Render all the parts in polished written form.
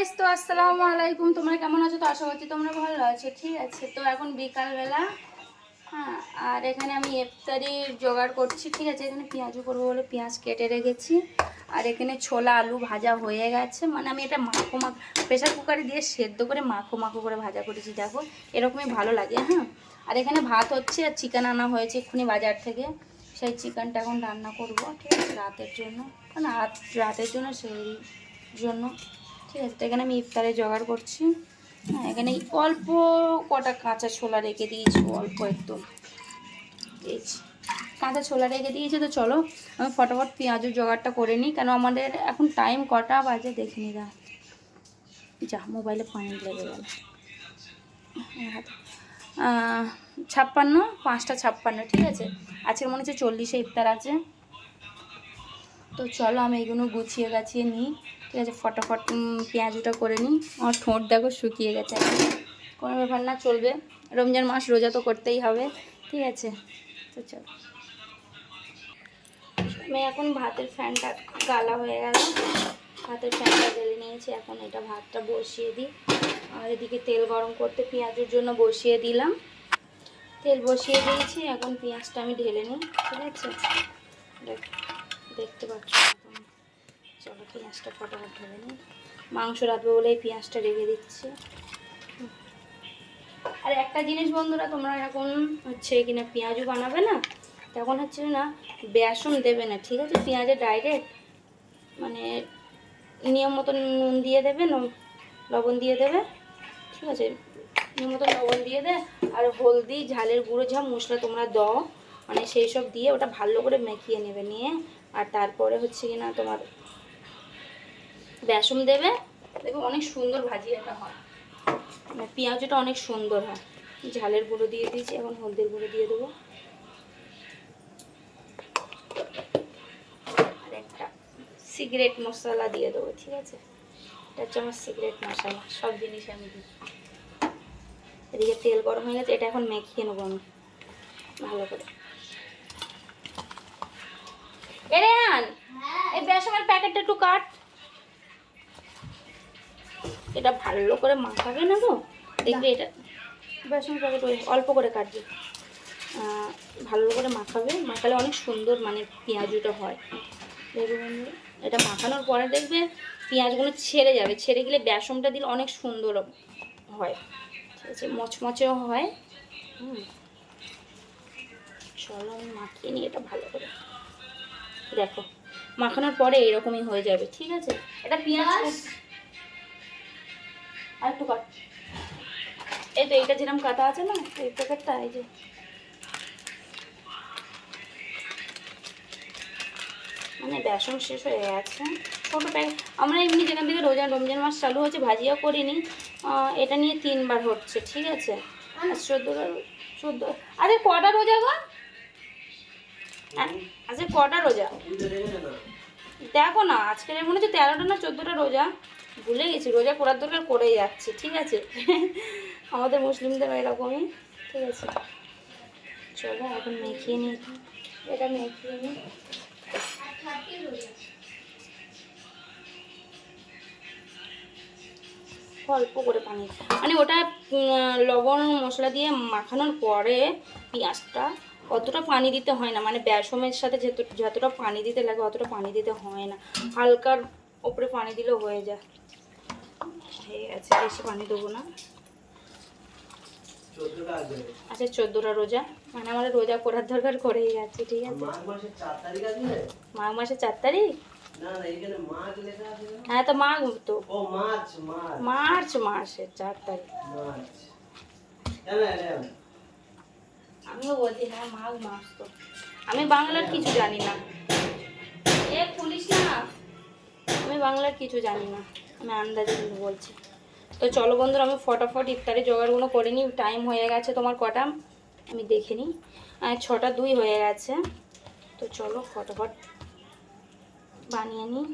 Guys, তো আসসালামু আলাইকুম। তোমরা কেমন আছো? তো আশা করছি তোমরা ভালো আছো। ঠিক আছে, তো এখন বিকালবেলা। হ্যাঁ, আর এখানে আমি ইফতারির জোগাড় করছি। ঠিক আছে, এখানে পেঁয়াজও করবো বলে পেঁয়াজ কেটে রেখেছি। আর এখানে ছোলা আলু ভাজা হয়ে গেছে। মানে আমি এটা মাখো প্রেশার কুকারে দিয়ে সেদ্ধ করে মাখো মাখো করে ভাজা করেছি। দেখো, এরকমই ভালো লাগে। হ্যাঁ, আর এখানে ভাত হচ্ছে আর চিকেন আনা হয়েছে এক্ষুনি বাজার থেকে। সেই চিকেনটা এখন রান্না করব। ঠিক আছে, রাতের জন্য, মানে রাতের জন্য সেই জন্য। ঠিক আছে, তো এখানে আমি ইফতারে জোগাড় করছি। হ্যাঁ, এখানে অল্প কটা কাঁচা ছোলা রেখে দিয়েছি, অল্প একটু দিয়েছি, কাঁচা ছোলা রেখে দিয়েছি। তো চলো আমি ফটাফট পেঁয়াজের জোগাড়টা করে নিই, কেন আমাদের এখন টাইম কটা বাজে দেখে নি। যা, মোবাইলে পয়েন্ট লেগে গেল। 56, 5টা 56। ঠিক আছে, আজকের মনে হচ্ছে 40-এ ইফতার আছে। তো চলো আমি এইগুলো গুছিয়ে গাছিয়ে নিই। ঠিক আছে, ফটাফট পেঁয়াজটা করে নিই। আমার ঠোঁট দেখো শুকিয়ে গেছে। কোনো ব্যাপার না, চলবে। রমজান মাস, রোজা তো করতেই হবে। ঠিক আছে, তো চলো। আমি এখন ভাতের ফ্যানটা গালা হয়ে গেল, ভাতের ফ্যানটা জ্বেলে নিয়েছি। এখন এটা ভাতটা বসিয়ে দিই। আর এদিকে তেল গরম করতে পেঁয়াজের জন্য বসিয়ে দিলাম। তেল বসিয়ে দিয়েছি, এখন পেঁয়াজটা আমি ঢেলে নিই। ঠিক আছে, দেখতে পাচ্ছ। চলো পেঁয়াজটা ফটাফট ঢেলে নিই। মাংস রাখবো বলে এই পেঁয়াজটা রেখে দিচ্ছি। আর একটা জিনিস বন্ধুরা, তোমরা এখন হচ্ছে কিনা পেঁয়াজও বানাবে না, তখন হচ্ছে না বেসন দেবে না। ঠিক আছে, পেঁয়াজে ডাইরেক্ট মানে নিয়ম মতন নুন দিয়ে দেবে, লবণ দিয়ে দেবে। ঠিক আছে, নিয়ম মতন লবণ দিয়ে দে, আর হলদি, ঝালের গুঁড়ো, যা মশলা তোমরা দাও মানে সেই সব দিয়ে ওটা ভালো করে মেখিয়ে নেবে। নিয়ে আর তারপরে হচ্ছে কিনা তোমার বেসন দেবে। দেখবে অনেক সুন্দর ভাজি এটা হয়, মানে পেঁয়াজটা অনেক সুন্দর হয়। ঝালের গুঁড়ো দিয়ে দিয়েছি, এখন হলদির গুঁড়ো দিয়ে দেবো। আর একটা সিক্রেট মশলা দিয়ে দেবো। ঠিক আছে, এটা হচ্ছে আমার সিক্রেট মশলা, সব জিনিস আমি দিই। এদিকে তেল গরম হয়ে গেছে, এটা এখন মেখিয়ে নেবো আমি ভালো করে। এরে আন, এই বেসনের প্যাকেটটা একটু কাট। এটা ভালো করে মাখাবে না তো, দেখবে এটা বেসন প্যাকেট অল্প করে কাটবে। ভালো করে মাখাবে, মাখালে অনেক সুন্দর মানে পেঁয়াজটা হয়। দেখবে এটা মাখানোর পরে দেখবে পেঁয়াজগুলো ছেড়ে যাবে, ছেড়ে গেলে বেসনটা দিলে অনেক সুন্দর হয়। ঠিক আছে, মচমচেও হয়। চলো আমি মাখিয়ে নিই এটা ভালো করে। দেখো মাখানোর পরে এরকমই হয়ে যাবে। ঠিক আছে, এটা পেঁয়াজ আর একটু কাট। এই তো এইটা যেরকম কাটা আছে না, এই প্যাকেটটা, এই যে মানে বেসন শেষ হয়ে গেছে। ছোটো প্যাকেট, আমরা এমনি যেখান থেকে রমজান মাস চালু হয়েছে ভাজিও করিনি, এটা নিয়ে 3বার হচ্ছে। ঠিক আছে, আর 14 আরে কটা রোজা গো? আজকে কটা রোজা দেখো না, আজকের মনে হচ্ছে 13টা না 14টা রোজা, ভুলে গেছি। রোজা করার দরকার করেই যাচ্ছে। ঠিক আছে, আমাদের মুসলিমদের এরকমই। ঠিক আছে, চলো এখন মেখিয়ে নিই, এটা মেখিয়ে নিই। অল্প করে পানি, মানে ওটা লবণ মশলা দিয়ে মাখানোর পরে পেঁয়াজটা অতটা পানি দিতে হয় না, মানে বেসমের সাথে যতটা পানি দিতে লাগে অতটা পানি দিতে হয় না, হালকার ওপরে পানি দিলেও হয়ে যায়। হয়ে গেছে, বেশি পানি দেবো না। আচ্ছা 14টা রোজা, মানে আমাদের রোজা করার দরকার করেই যাচ্ছে। ঠিক আছে, মাঘ মাসের 4 তারিখ। হ্যাঁ তো মাঘ তো, মার্চ মাসের 4 তারিখ। আমিও বলছি হ্যাঁ মাঘ মাস তো, আমি বাংলার কিছু জানি না। এ পুলিশ না, আমি বাংলার কিছু জানি না, আমি আন্দাজে কিন্তু বলছি। তো চলো বন্ধুরা, আমি ফটাফট ইফতারি জোগাড়গুলো করে নিই। টাইম হয়ে গেছে তোমার কটা আমি দেখে নিই, 6টা 2 হয়ে গেছে। তো চলো ফটাফট বানিয়ে নিই।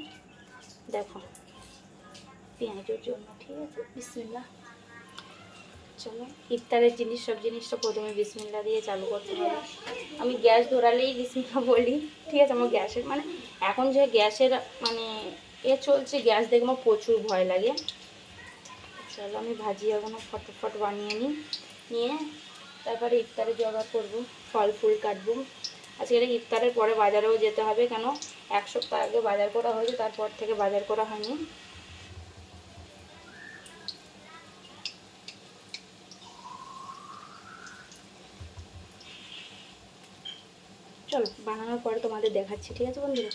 দেখো পেঁয়াজের জন্য। ঠিক আছে, বিসমিল্লাহ। চলো ইফতারের জিনিস, সব জিনিসটা প্রথমে বিসমিল্লাহ দিয়ে চালু করতে হবে। আমি গ্যাস ধরালেই বিসমিল্লাহ বলি। ঠিক আছে, আমার গ্যাসের মানে এখন যে গ্যাসের মানে চলছে, গ্যাস দেখে আমার প্রচুর ভয় লাগে। চলো আমি ভাজি এখনো ফটফট বানিয়ে নিই, নিয়ে তারপরে ইফতারে জোগাড় করবো, ফল ফুল কাটবো। আজকে ইফতারের পরে বাজারেও যেতে হবে, কেন 1 সপ্তাহ আগে বাজার করা হয়েছে, তারপর থেকে বাজার করা হয়নি। চলো বানানোর পরে তোমাদের দেখাচ্ছি, ঠিক আছে বন্ধুরা।